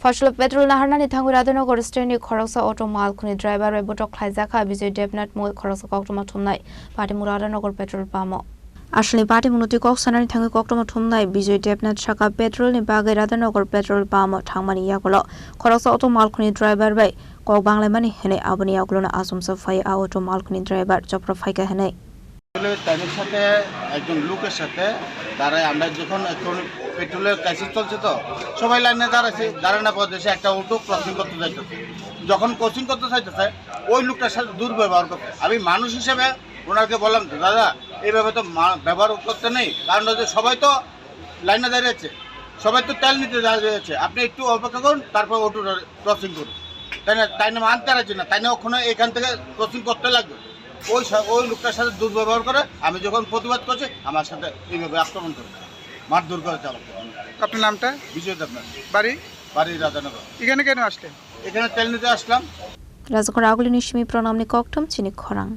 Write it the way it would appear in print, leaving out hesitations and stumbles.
ফসল পেট্রোল নাহারনানি থাঙ্গু রাধানগর স্টেনি খরকসা অটো মালখুনি ড্রাইভার বটক খাইজাখা বিজয় দেবনাথ মই খরকসা কক্টমা থুমনাই পাটিমু রাধানগর পেট্রোল পাম্প আসলে পাটিমুনতি কক্সানানি থাঙ্গু কক্টমা থুমনাই বিজয় দেবনাথ শাখা পেট্রোল नि बागै राधानगर पेट्रोल पाम्प थांगमानि यागल खरकसा अटो मालखुनि ड्राइभार बै कक बांग्लायमानि हनै आबनि यागलना आसमसा फाय आ अटो मालखुनि ड्राइभार चप्र फायका हनै তাদের সাথে একজন লোকের সাথে দাঁড়ায় আমরা যখন এখন পেট্রোলের ক্রাইসিস চলছে তো সবাই লাইনে দাঁড়ানোর পর দেশে একটা অটো ক্রসিং করতে যাইতেছে যখন ক্রসিং করতে চাইতেছে ওই লোকটার সাথে দুর্ব্যবহার করতে আমি মানুষ হিসেবে ওনাকে বললাম দাদা এইভাবে তো ব্যবহার করতে নেই কারণ হচ্ছে সবাই তো লাইনে দাঁড়িয়েছে সবাই তো তেল নিতে দাঁড়িয়েছে আপনি একটু অপেক্ষা করুন তারপর অটো ক্রসিং করুন তাই না মানতে পারছি না তাই না ওখানে এখান থেকে ক্রসিং করতে লাগবে ওই লোকটার সাথে দুর্ব্যবহার করে আমি যখন প্রতিবাদ করছি আমার সাথে এইভাবে আক্রমণ করে মারধর করেছে আমাকে। আপনার নামটা? বিজয় দেবনাথ। বাড়ি রাধানগর। এখানে কেন আসলেন? এখানে তেল নিতে আসলাম। রাজগড় আগুলি নিশমি প্রণামনি কক্টম চিনি খরাং।